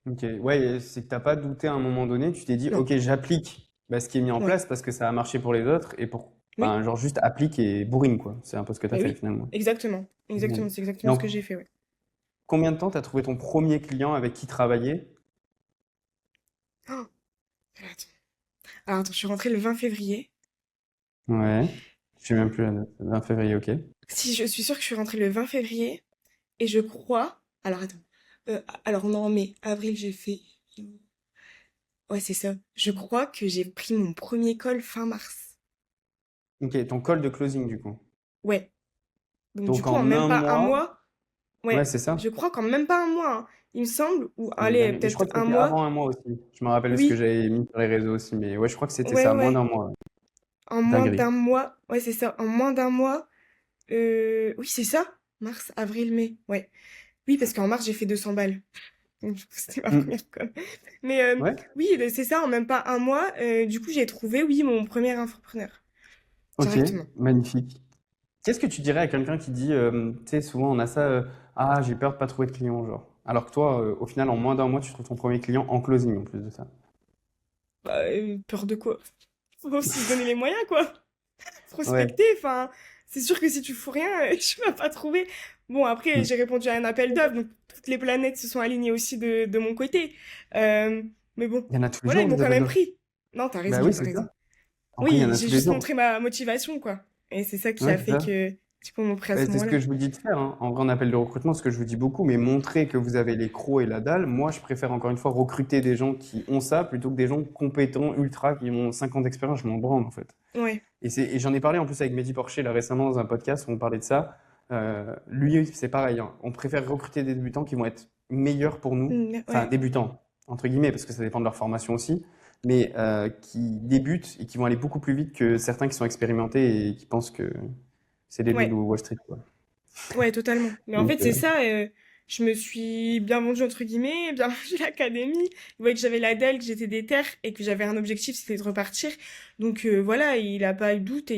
Ok, ouais, c'est que t'as pas douté à un moment donné, tu t'es dit, Non, ok, j'applique bah, ce qui est mis en ouais, place parce que ça a marché pour les autres et pour Oui, Enfin, genre juste applique et bourrine, quoi. C'est un peu ce que tu bah as fait oui, finalement. exactement. Génial. Exactement, c'est Et exactement ce que en j'ai fait, ouais. combien de temps tu as trouvé ton premier client avec qui travailler? Oh, alors attends. Alors attends, je suis rentrée le 20 février. Ouais. Je sais même plus la date. 20 février, ok. Si, je suis sûre que je suis rentrée le 20 février. Et je crois... Alors attends. Alors non, mais avril, j'ai fait... Ouais, c'est ça. Je crois que j'ai pris mon premier call fin mars. Ok, ton call de closing du coup. Ouais. Donc du Donc coup, en en même un pas un mois, mois... ouais, Ouais, c'est ça. je crois qu'en même pas un mois, hein, il me semble, ou C'est une allez, dinguerie. Mais je peut-être crois que un c'était mois. avant un mois aussi. Je me rappelle parce que Oui, j'avais mis sur les réseaux aussi. Mais ouais, je crois que c'était ouais, ça, moins ouais. d'un mois. Ouais. En moins Dinguerie. d'un mois. Ouais, c'est ça. En moins d'un mois. Oui, c'est ça. Mars, avril, mai. Ouais. Oui, parce qu'en mars, j'ai fait 200 balles. Donc, du coup, c'était ma Hmm. première com. Mais Ouais, oui, c'est ça, en même pas un mois. Du coup, j'ai trouvé, oui, mon premier entrepreneur. ok, Directement. magnifique. Qu'est-ce que tu dirais à quelqu'un qui dit, tu sais, souvent on a ça, ah, j'ai peur de pas trouver de clients, genre. Alors que toi, au final, en moins d'un mois, tu trouves ton premier client en closing en plus de ça. Bah, peur de quoi? Faut aussi se donner les moyens, quoi. Ouais. Prospecter, enfin, c'est sûr que si tu fous rien, tu vas pas trouver. Bon, après, Hmm. j'ai répondu à un appel d'offres, donc toutes les planètes se sont alignées aussi de mon côté. Euh, mais bon, Il y en a tous les voilà, ils jours m'ont des quand appels même d'offres. pris. Non, Bah t'as oui, c'est raison. ça. Après, il y en Oui, a j'ai tous les juste jours. montré ma motivation, quoi. Et c'est ça qui Ouais, a c'est fait ça. que tu peux m'ont pris à ce C'est ce moment-là. que je vous dis de faire, hein. En vrai, en appel de recrutement, ce que je vous dis beaucoup, mais montrer que vous avez les crocs et la dalle. Moi, je préfère encore une fois recruter des gens qui ont ça plutôt que des gens compétents, ultra, qui ont 5 ans d'expérience. Je m'en branle, en fait. Ouais, Et j'en ai parlé en plus avec Mehdi Porcher là récemment dans un podcast où on parlait de ça. Lui, c'est pareil, hein. On préfère recruter des débutants qui vont être meilleurs pour nous, enfin ouais, débutants, entre guillemets, parce que ça dépend de leur formation aussi, mais qui débutent et qui vont aller beaucoup plus vite que certains qui sont expérimentés et qui pensent que c'est les loups de ouais. Wall Street, quoi. Ouais, totalement. Mais en Donc, fait, c'est ça, je me suis bien vendue, entre guillemets, bien vendue l'académie. Vous voyez que j'avais la dalle, que j'étais déter et que j'avais un objectif, c'était de repartir. Donc voilà, il a pas eu de doute et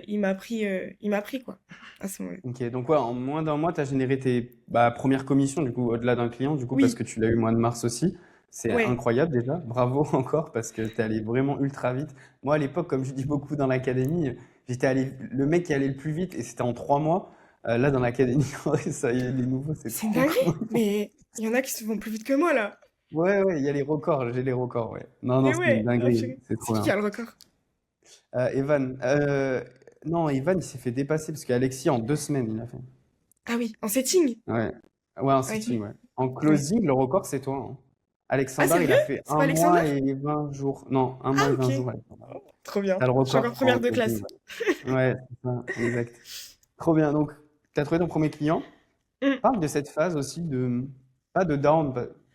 il m'a pris, quoi, à ce moment-là. ok, donc ouais, en moins d'un mois, tu as généré tes premières commissions, du coup, au-delà d'un client, du coup, parce Oui, que tu l'as eu au mois de mars aussi. C'est ouais, incroyable déjà. Bravo encore, parce que tu es allé vraiment ultra vite. Moi, à l'époque, comme je dis beaucoup dans l'académie, j'étais allé, le mec qui allait le plus vite, et c'était en 3 mois. Là, dans l'académie, ouais, ça y est, les nouveaux, c'est c'est une trop dinguerie. cool. Mais il y en a qui se vont plus vite que moi, là. Ouais, ouais, il y a les records, j'ai les records, ouais. Non, non, Mais c'est une ouais, ah, dinguerie, purée. c'est trop C'est qui bien. a le record? Evan, non, Evan, il s'est fait dépasser parce qu'Alexis, en 2 semaines, il a fait. Ah oui, en setting. Ouais. Ouais, en Ah sitting, oui, ouais. En ouais. closing, le record, c'est toi, hein. Ah, Alexander, il sérieux? a fait C'est un pas Alexander? mois et 20 jours. Non, un Ah, mois et ok. 20 jours, Alexander. Oh, trop bien. T'as le Je suis encore record première en de closing, classe. ouais. Ouais, c'est ça, exact. Trop bien. Donc, t'as trouvé ton premier client. Hum, Parle de cette phase aussi de, pas de down,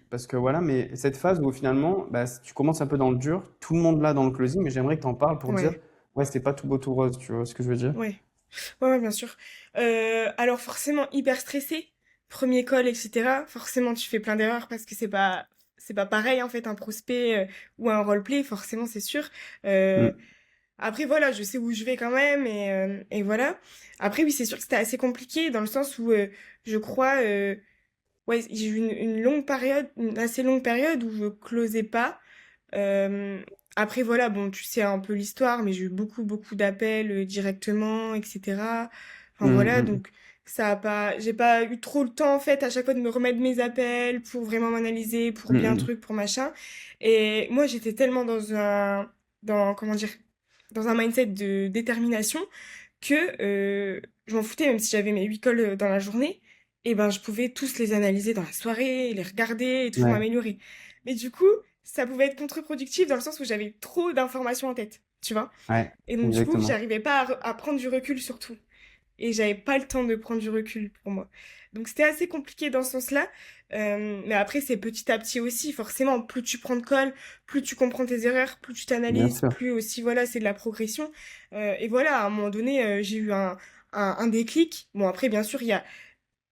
parce que voilà, mais cette phase où finalement, bah, tu commences un peu dans le dur, tout le monde là dans le closing, mais j'aimerais que t'en parles pour dire, ouais, ouais, c'était pas tout beau tout rose, tu vois ce que je veux dire? ouais. Ouais, ouais, bien sûr. Alors forcément, hyper stressé, premier call, etc. Forcément, tu fais plein d'erreurs parce que c'est pas pareil en fait un prospect ou un roleplay, forcément, c'est sûr. Euh, Mm, Après, voilà, je sais où je vais quand même et voilà. Après, oui, c'est sûr que c'était assez compliqué dans le sens où je crois, ouais, j'ai eu une longue période, une assez longue période où je closais pas. Euh, Après, voilà, bon, tu sais un peu l'histoire, mais j'ai eu beaucoup d'appels directement, etc. Enfin, mm, voilà, mm, donc ça a pas, j'ai pas eu trop le temps, en fait, à chaque fois de me remettre mes appels pour vraiment m'analyser, pour mm, bien mm. truc, pour machin. Et moi, j'étais tellement comment dire, dans un mindset de détermination que je m'en foutais, même si j'avais mes 8 calls dans la journée, et ben je pouvais tous les analyser dans la soirée, les regarder et toujours Ouais, m'améliorer. Mais du coup, ça pouvait être contre-productif dans le sens où j'avais trop d'informations en tête, tu vois. ouais, Et donc du coup, exactement. j'arrivais pas à prendre du recul sur tout. Et j'avais pas le temps de prendre du recul pour moi. Donc c'était assez compliqué dans ce sens-là. Mais après, c'est petit à petit aussi. Forcément, plus tu prends de colle, plus tu comprends tes erreurs, plus tu Bien t'analyses, sûr. plus aussi, voilà, c'est de la progression. Et voilà, à un moment donné, j'ai eu un déclic. Bon, après, bien sûr, il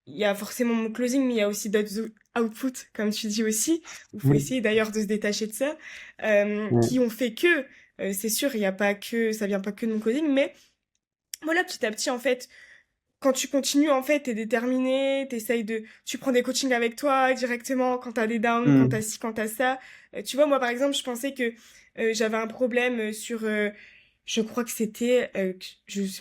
y a forcément mon closing, mais il y a aussi d'autres outputs, comme tu dis aussi. Il faut Oui. essayer d'ailleurs de se détacher de ça. Ouais. Qui ont fait que, c'est sûr, il y a pas que, ça vient pas que de mon closing, mais voilà, petit à petit, en fait, quand tu continues, en fait, t'es déterminé, tu prends des coachings avec toi directement quand t'as des downs, quand t'as Mm. ci, quand t'as ça. Tu vois, moi, par exemple, je pensais que j'avais un problème sur Je crois que c'était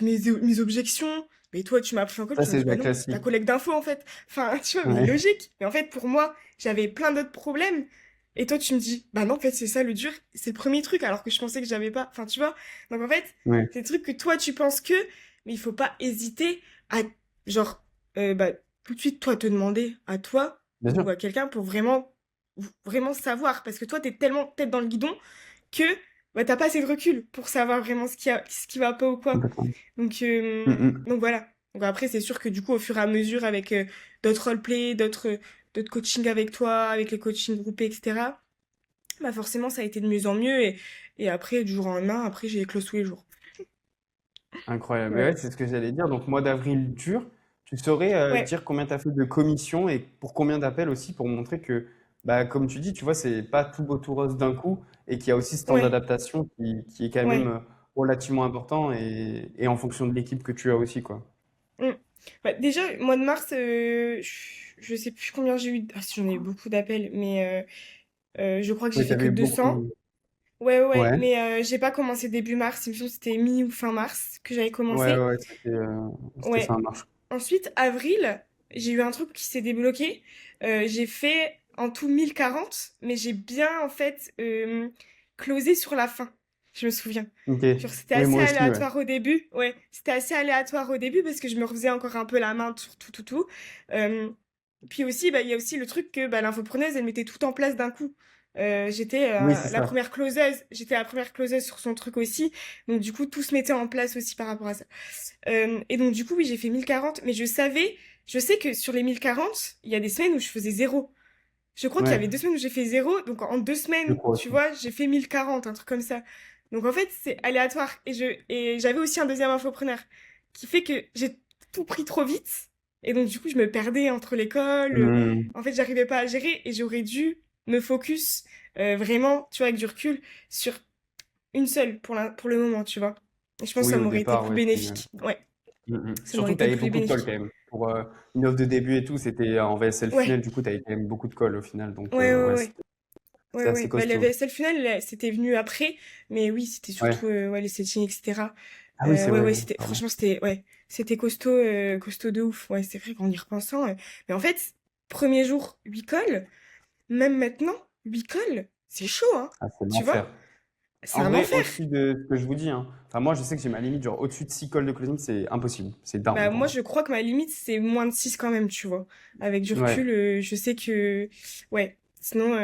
mes objections. Mais toi, tu m'as pris en call, Ça, tu m'as c'est dit, bah la non, c'est de la classique. collecte d'infos en fait. Enfin, tu vois, mais Ouais, logique. Mais en fait, pour moi, j'avais plein d'autres problèmes. Et toi, tu me dis, bah non, en fait, c'est ça le dur, c'est le premier truc, alors que je pensais que j'avais pas. Enfin, tu vois. Donc en fait, ouais, c'est des trucs que toi, tu penses que, mais il faut pas hésiter à, genre, bah, tout de suite, toi, te demander à toi bien sûr, ou à quelqu'un pour vraiment savoir. Parce que toi, t'es tellement tête dans le guidon que bah, t'as pas assez de recul pour savoir vraiment ce qui va pas ou quoi. complètement. Donc, Mm, mm. voilà. Donc après, c'est sûr que du coup, au fur et à mesure, avec d'autres roleplays, d'autres coachings avec toi, avec les coachings groupés, etc., bah forcément, ça a été de mieux en mieux. Et après, du jour au lendemain, après, j'ai close tous les jours. Incroyable. Mais Voilà. ouais, c'est ce que j'allais dire. Donc, mois d'avril dur. Tu saurais Ouais, dire combien tu as fait de commissions et pour combien d'appels aussi pour montrer que, bah, comme tu dis, tu vois, c'est pas tout beau tout rose d'un coup et qu'il y a aussi ce temps ouais, d'adaptation qui est quand même ouais. relativement important et en fonction de l'équipe que tu as aussi, quoi. Mm. Bah, déjà, mois de mars, je sais plus combien j'ai eu. Ah, si j'en ai eu beaucoup d'appels, mais je crois que j'ai Oui, tu fait que avais 200. beaucoup. Ouais, ouais, ouais, Ouais, mais j'ai pas commencé début mars, il me semble que c'était mi ou fin mars que j'avais ouais, commencé. ouais, c'était ça Ouais. marche. Ensuite, avril, j'ai eu un truc qui s'est débloqué. J'ai fait en tout 1040, mais j'ai bien en fait closé sur la fin. Je me souviens. Ok. Genre, c'était Oui, assez moi aussi, ouais. aléatoire au début. Ouais, c'était assez aléatoire au début parce que je me refaisais encore un peu la main sur tout, tout, tout. Euh, Puis aussi, bah, il y a aussi le truc que bah, l'infopreneuse, elle mettait tout en place d'un coup. Oui, c'est ça. J'étais la première closeuse sur son truc aussi. Donc, du coup, tout se mettait en place aussi par rapport à ça. Et donc, du coup, oui, j'ai fait 1040, mais je sais que sur les 1040, il y a des semaines où je faisais zéro. Je crois qu'il y Ouais, avait 2 semaines où j'ai fait zéro, donc en deux je semaines, crois tu aussi. vois, j'ai fait 1040, un truc comme ça. Donc en fait, c'est aléatoire. Et j'avais aussi un deuxième infopreneur qui fait que j'ai tout pris trop vite. Et donc, du coup, je me perdais entre l'école. Hmm. En fait, j'arrivais pas à gérer et j'aurais dû me focus vraiment, tu vois, avec du recul, sur une seule pour le moment, tu vois. Et je pense que Oui, ça au m'aurait été départ, plus ouais. bénéfique. Ouais, ça m'aurait Surtout que tu été avais plus beaucoup de calls bénéfique. quand même. Pour une offre de début et tout, c'était en VSL Ouais, final, du coup, tu avais quand même beaucoup de calls au final. Donc, ouais, ouais, ouais, ouais. c'est Ouais, assez ouais. Bah, le costaud. VSL final, là, c'était venu après. Mais oui, c'était Ouais. surtout ouais, les settings, etc. Ah oui, c'est Ouais, vrai, ouais, oui, pardon. c'était costaud, costaud de ouf. Ouais, c'est vrai qu'en y repensant. Mais en fait, premier jour, 8 calls, même maintenant, 8 calls, c'est chaud, hein. Ah, c'est Tu l'enfer. vois? C'est En un vrai, enfer. au-dessus de ce que je vous dis, hein. Enfin, moi, je sais que j'ai ma limite, genre au-dessus de 6 calls de closing, c'est impossible. C'est down Bah, pour moi, moi. je crois que ma limite, c'est moins de 6 quand même, tu vois. Avec du Ouais, recul, je sais que. Ouais. Sinon,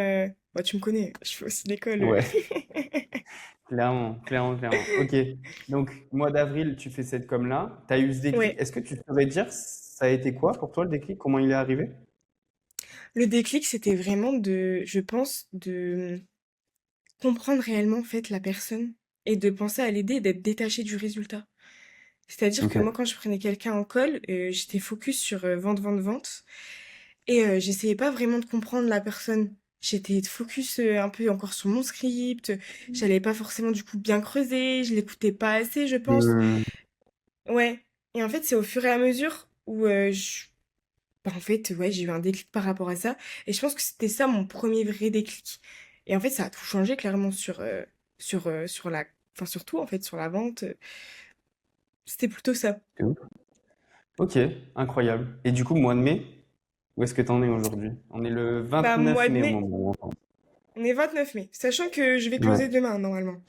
bah, tu me connais, je fais aussi l'école. ouais, clairement, clairement, clairement. Ok, donc mois d'avril, tu fais cette com-là. Tu as eu ce déclic. Ouais. Est-ce que tu saurais dire, ça a été quoi pour toi le déclic? Comment il est arrivé? Le déclic, c'était vraiment je pense, de comprendre réellement, en fait, la personne et de penser à l'aider et d'être détaché du résultat. C'est-à-dire Ok. que moi, quand je prenais quelqu'un en call, j'étais focus sur vente, vente, vente et j'essayais pas vraiment de comprendre la personne. J'étais focus un peu encore sur mon script, j'allais pas forcément du coup bien creuser, je l'écoutais pas assez, je pense. Hmm. Ouais. Et en fait, c'est au fur et à mesure où bah, en fait, ouais, j'ai eu un déclic par rapport à ça. Et je pense que c'était ça mon premier vrai déclic. Et en fait, ça a tout changé clairement sur la, enfin surtout en fait sur la vente. C'était plutôt ça. C'est ouf. Ok, incroyable. Et du coup, mois de mai, où est-ce que tu en es aujourd'hui? On est le Bah 29 mois de mai au mai, moment où on parle. on est 29 mai, sachant que je vais Ouais, closer demain normalement.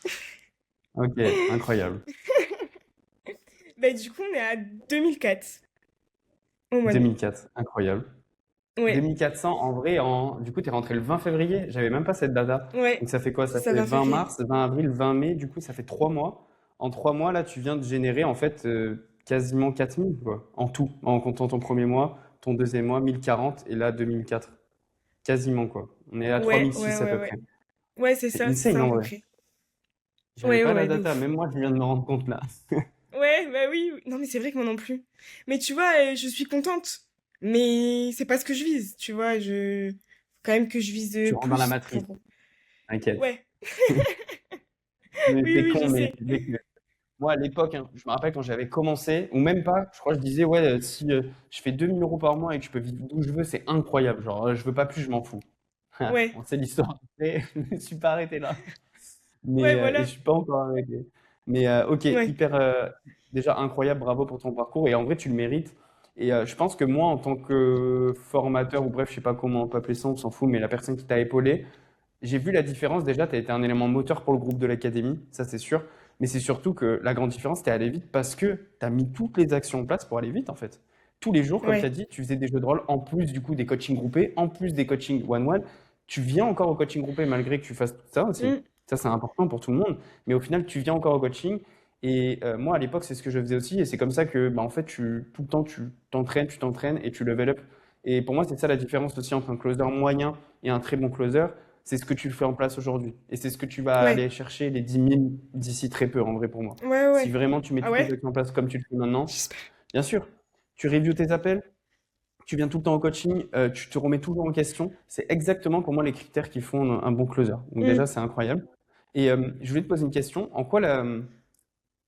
ok, incroyable. Bah du coup, on est à 2004 au mois de mai. 2004, incroyable. Ouais, 2400, en vrai, du coup, tu es rentré le 20 février. J'avais même pas cette data. ouais, Donc ça fait quoi? c'est Ça ça, fait 20 20 février. mars, 20 avril, 20 mai. Du coup, ça fait 3 mois. En 3 mois, là, tu viens de générer en fait quasiment 4000 quoi. En tout, en comptant ton premier mois, ton deuxième mois, 1040 et là 2004. Quasiment quoi. On est à Ouais, ouais, 3006 à ouais, peu ouais. près. Ouais, C'est c'est ça insane à en peu vrai. près. J'avais Ouais, ouais, pas la ouais, de data, ouf. même moi je viens de me rendre compte là. Ouais, bah oui, oui. Non, mais c'est vrai que moi non plus. Mais tu vois, je suis contente. Mais c'est pas ce que je vise, tu vois. Faut quand même que je vise Tu rentres dans la plus matrice, pour. t'inquiète. Ouais. Mais Oui, c'est oui, je con, mais sais. dès que moi, à l'époque, hein, je me rappelle quand j'avais commencé, ou même pas, je crois que je disais, ouais, si je fais 2000 € par mois et que je peux vivre d'où je veux, c'est incroyable. Genre, je veux pas plus, je m'en fous. Ouais. On sait l'histoire après, je me suis pas arrêté là. Ouais, Et je voilà. suis pas encore arrêté. Mais ok, Ouais, hyper déjà incroyable, bravo pour ton parcours et en vrai tu le mérites. Et je pense que moi en tant que formateur ou bref, je sais pas comment on peut appeler ça, on s'en fout, mais la personne qui t'a épaulé, j'ai vu la différence. Déjà, tu as été un élément moteur pour le groupe de l'académie, ça c'est sûr. Mais c'est surtout que la grande différence, t'es allé vite parce que tu as mis toutes les actions en place pour aller vite en fait. Tous les jours, comme tu as ouais. dit, tu faisais des jeux de rôle en plus du coup des coachings groupés, en plus des coachings one-one. Tu viens encore au coaching groupé malgré que tu fasses tout ça aussi. Mm, Ça, c'est important pour tout le monde. Mais au final, tu viens encore au coaching. Et moi, à l'époque, c'est ce que je faisais aussi. Et c'est comme ça que, bah, en fait, tout le temps, tu t'entraînes et tu level up. Et pour moi, c'est ça la différence aussi entre un closer moyen et un très bon closer. C'est ce que tu fais en place aujourd'hui. Et c'est ce que tu vas ouais, aller chercher les 10 000 d'ici très peu, en vrai, pour moi. ouais, Si ouais. vraiment tu mets Ah toutes les ouais? actions en place comme tu le fais maintenant, J'espère. bien sûr, tu reviews tes appels, tu viens tout le temps au coaching, tu te remets toujours en question. C'est exactement pour moi les critères qui font un bon closer. Donc déjà, Mm, c'est incroyable. Et je voulais te poser une question. En quoi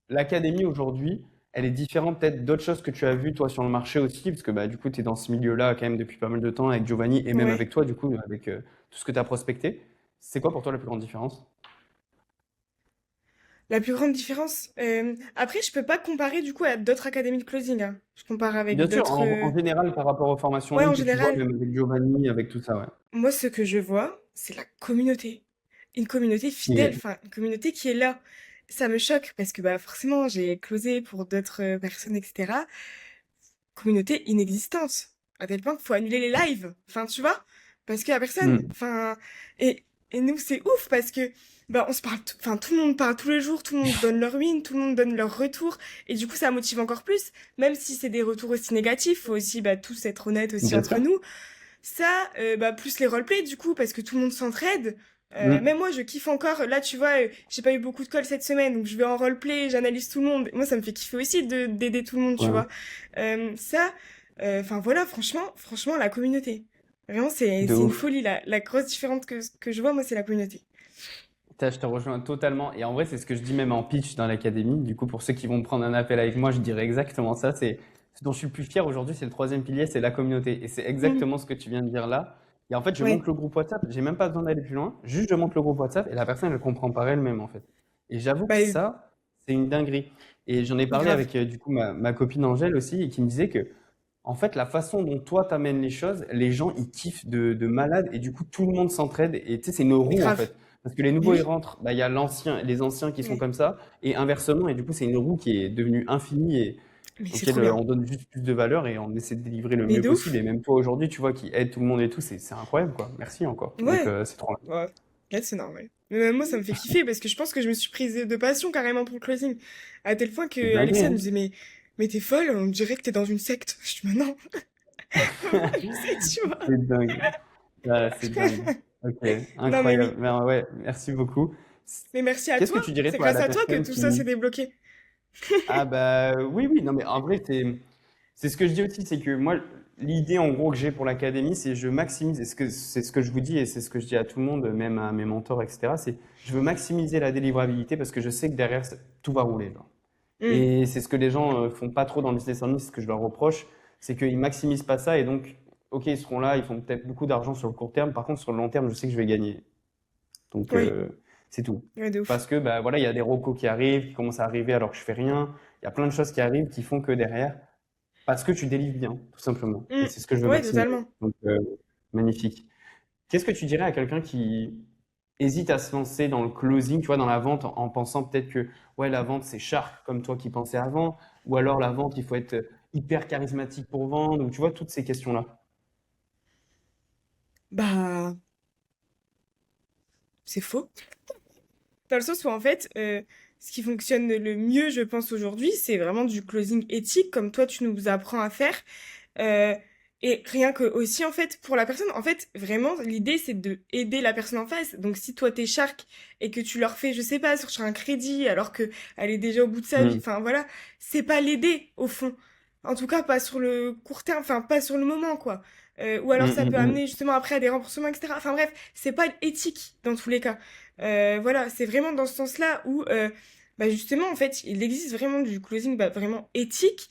l'académie aujourd'hui, elle est différente peut-être d'autres choses que tu as vues toi sur le marché aussi, parce que bah, du coup, tu es dans ce milieu-là quand même depuis pas mal de temps avec Giovanni et même ouais. avec toi, du coup, avec tout ce que tu as prospecté. C'est quoi pour toi la plus grande différence? La plus grande différence. Après, je peux pas comparer du coup à d'autres académies de closing, hein. Je compare avec Bien sûr, d'autres. en général, par rapport aux formations en Ouais, ligne en que tu vois, général, même avec Giovanni, avec tout ça, ouais. moi, ce que je vois, c'est la communauté. Une communauté fidèle, Ok. enfin, une communauté qui est là. Ça me choque parce que bah forcément, j'ai closé pour d'autres personnes, etc. Communauté inexistante. À tel point qu'il faut annuler les lives. Enfin, tu vois? Parce qu'il y a personne. Hmm. Enfin, et nous, c'est ouf parce que, bah, on se parle, enfin, tout le monde parle tous les jours, tout le monde donne leur win, tout le monde donne leur retour. Et du coup, ça motive encore plus. Même si c'est des retours aussi négatifs, faut aussi, bah, tous être honnêtes aussi Bien entre sûr. nous. Ça, bah, plus les roleplays, du coup, parce que tout le monde s'entraide. Hmm. Même moi, je kiffe encore. Là, tu vois, j'ai pas eu beaucoup de calls cette semaine, donc je vais en roleplay, j'analyse tout le monde. Moi, ça me fait kiffer aussi d'aider tout le monde, tu Ouais. vois. Ça, enfin voilà, franchement, la communauté. Vraiment, De c'est une ouf. folie. La grosse différence que je vois, moi, c'est la communauté. Je te rejoins totalement. Et en vrai, c'est ce que je dis même en pitch dans l'académie. Du coup, pour ceux qui vont prendre un appel avec moi, je dirais exactement ça. C'est ce dont je suis le plus fier aujourd'hui, c'est le troisième pilier, c'est la communauté. Et c'est Mm, exactement ce que tu viens de dire là. Et en fait, je monte ouais, le groupe WhatsApp. J'ai même pas besoin d'aller plus loin. Juste, je monte le groupe WhatsApp et la personne, elle comprend par elle-même, en fait. Et j'avoue que bah, ça, c'est une dinguerie. Et j'en ai parlé grave. avec, du coup, ma copine Angèle aussi, et qui me disait que, en fait, la façon dont toi t'amènes les choses, les gens, ils kiffent de malade. Et du coup, tout le monde s'entraide. Et tu sais, c'est une Mais roue, en grave. fait. Parce que les Mais nouveaux, ils oui. rentrent, bah, il y a les anciens qui sont Ouais. comme ça, et inversement, et du coup, c'est une roue qui est devenue infinie et Mais c'est auquel trop bien. on donne juste plus de valeur et on essaie de délivrer le Mais mieux de possible. ouf. Et même toi aujourd'hui, tu vois, qui aide tout le monde et tout, c'est incroyable, quoi. Merci encore. Donc, Ouais. c'est trop. Ouais. Ouais, c'est normal. Mais même moi, ça me fait kiffer parce que je pense que je me suis prise de passion carrément pour le closing. À tel point C'est que dingue, Alexia me hein. disait, mais t'es folle, on dirait que t'es dans une secte. Je dis, mais non, faut pas abuser, tu vois. C'est dingue. Ah, c'est dingue. Ok, Non, mais incroyable. oui. Ben ouais, merci beaucoup. Mais merci à Qu'est-ce toi. que tu dirais, C'est toi, à grâce la à toi que personne tout ça s'est qui, débloqué. ah bah oui, oui, non mais en vrai, c'est ce que je dis aussi, c'est que moi, l'idée en gros que j'ai pour l'académie, c'est je maximise, et c'est ce que je vous dis et c'est ce que je dis à tout le monde, même à mes mentors, etc. C'est je veux maximiser la délivrabilité parce que je sais que derrière, tout va rouler, genre. Hmm. Et c'est ce que les gens font pas trop dans le business en ligne, c'est ce que je leur reproche, c'est qu'ils maximisent pas ça et donc, ok, ils seront là, ils font peut-être beaucoup d'argent sur le court terme, par contre, sur le long terme, je sais que je vais gagner. Donc, Oui, c'est tout. ouais, de ouf. Parce que, bah, voilà, il y a des recos qui arrivent, qui commencent à arriver alors que je fais rien. Il y a plein de choses qui arrivent qui font que derrière, parce que tu délivres bien, tout simplement. Et Hmm. c'est ce que je veux Ouais, maximiser. totalement. Donc, magnifique. Qu'est-ce que tu dirais à quelqu'un qui hésite à se lancer dans le closing, tu vois, dans la vente, en pensant peut-être que, ouais, la vente, c'est Shark, comme toi qui pensais avant, ou alors la vente, il faut être hyper charismatique pour vendre, ou tu vois, toutes ces questions-là. Bah, c'est faux. Dans le sens où, en fait, ce qui fonctionne le mieux, je pense, aujourd'hui, c'est vraiment du closing éthique, comme toi, tu nous apprends à faire. Euh, et rien que aussi, en fait, pour la personne, en fait, vraiment, l'idée, c'est de aider la personne en face. Donc, si toi, t'es shark et que tu leur fais, je sais pas, sur un crédit, alors que elle est déjà au bout de sa vie, Hmm. enfin, voilà, c'est pas l'aider, au fond. En tout cas, pas sur le court terme, enfin, pas sur le moment, quoi. Ou alors, Hmm, ça peut hmm, hmm. amener justement après à des remboursements, etc. Enfin, bref, c'est pas éthique dans tous les cas. Voilà, c'est vraiment dans ce sens-là où, bah, justement, en fait, il existe vraiment du closing, bah, vraiment éthique,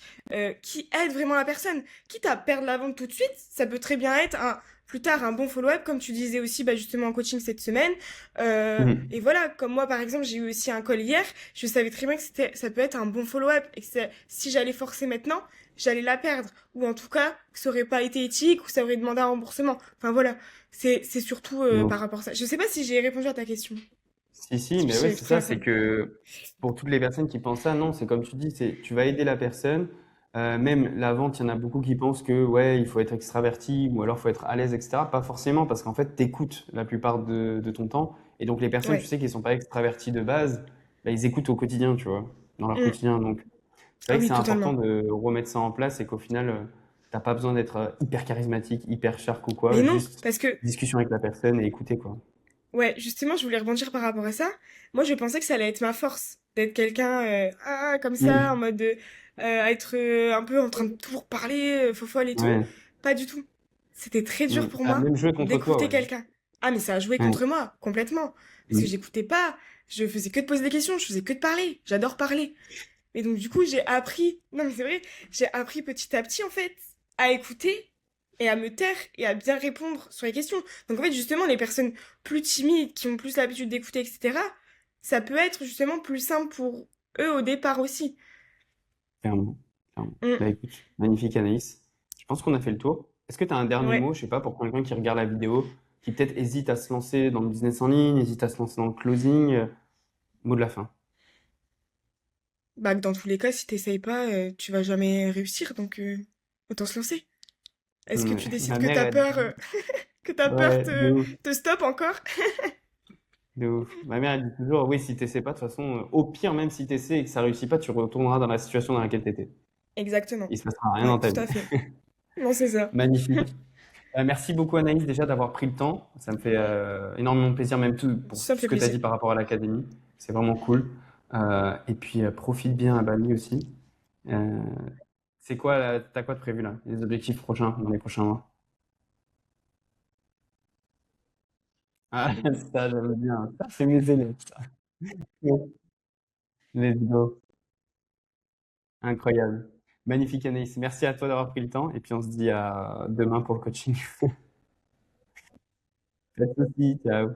qui aide vraiment la personne quitte à perdre la vente tout de suite, ça peut très bien être plus tard un bon follow-up, comme tu disais aussi bah, justement en coaching cette semaine. Mhm. Et voilà, comme moi par exemple, j'ai eu aussi un call hier, je savais très bien que ça peut être un bon follow-up et que si j'allais forcer maintenant, j'allais la perdre. Ou en tout cas, que ça aurait pas été éthique ou ça aurait demandé un remboursement. Enfin voilà, c'est surtout par rapport à ça. Je sais pas si j'ai répondu à ta question. Si, si, Si mais ouais, j'ai c'est pris ça, un c'est peu. que pour toutes les personnes qui pensent ça, non, c'est comme tu dis, c'est tu vas aider la personne. Même la vente, il y en a beaucoup qui pensent que ouais, il faut être extraverti ou alors faut être à l'aise, etc. Pas forcément, parce qu'en fait, t'écoutes la plupart de ton temps. Et donc les personnes, tu Ouais. sais, qui sont pas extraverties de base, bah, ils écoutent au quotidien, tu vois, dans leur Mm. quotidien. Donc c'est Ah vrai que oui, c'est important totalement. de remettre ça en place et qu'au final, t'as pas besoin d'être hyper charismatique, hyper shark ou Mais quoi, non, juste parce que discussion avec la personne et écouter, quoi. ouais, justement, je voulais rebondir par rapport à ça. Moi, je pensais que ça allait être ma force, d'être quelqu'un comme ça, en Mm. mode à être un peu en train de toujours parler, fofolle et tout. Ouais. Pas du tout. C'était très dur Mm. pour Ça a moi même joué contre toi, d'écouter ouais. quelqu'un. Ah, mais ça a joué Ouais. contre moi, complètement. Parce que Mm. j'écoutais pas. Je faisais que de poser des questions, je faisais que de parler. J'adore parler. Et donc, du coup, j'ai appris, non mais c'est vrai, j'ai appris petit à petit, en fait, à écouter et à me taire et à bien répondre sur les questions. Donc, en fait, justement, les personnes plus timides, qui ont plus l'habitude d'écouter, etc., ça peut être justement plus simple pour eux au départ aussi. Clairement, clairement. Mm. Bah écoute, magnifique Anaïs. Je pense qu'on a fait le tour. Est-ce que tu as un dernier Ouais. mot, je sais pas, pour quelqu'un qui regarde la vidéo, qui peut-être hésite à se lancer dans le business en ligne, hésite à se lancer dans le closing, mot de la fin. Bah, dans tous les cas, si t'essayes pas, tu vas jamais réussir, donc autant se lancer. Est-ce que Ouais. tu décides Ma que mère, t'as elle peur, dit, que ta peur ouais, de ouf, te stoppe encore? de ouf. Ma mère, elle dit toujours, oui, si t'essaies pas, de toute façon, au pire, même si t'essaies et que ça réussit pas, tu retourneras dans la situation dans laquelle t'étais. Exactement. Il se passera rien Ouais, dans ta tout vie. à fait. Non, c'est ça. Magnifique. Merci beaucoup Anaïs déjà d'avoir pris le temps. Ça me fait énormément plaisir, même tout, pour Ça tout me ce fait que tu as plaisir. dit par rapport à l'académie. C'est vraiment cool. Et puis profite bien à Bali aussi. Euh, c'est quoi, t'as quoi de prévu là? Les objectifs prochains dans les prochains mois? Ah, ça j'aime bien. Ça, c'est mes élèves, ça. Let's go. Incroyable. Magnifique Anaïs. Merci à toi d'avoir pris le temps. Et puis on se dit à demain pour le coaching. Pas de soucis, ciao.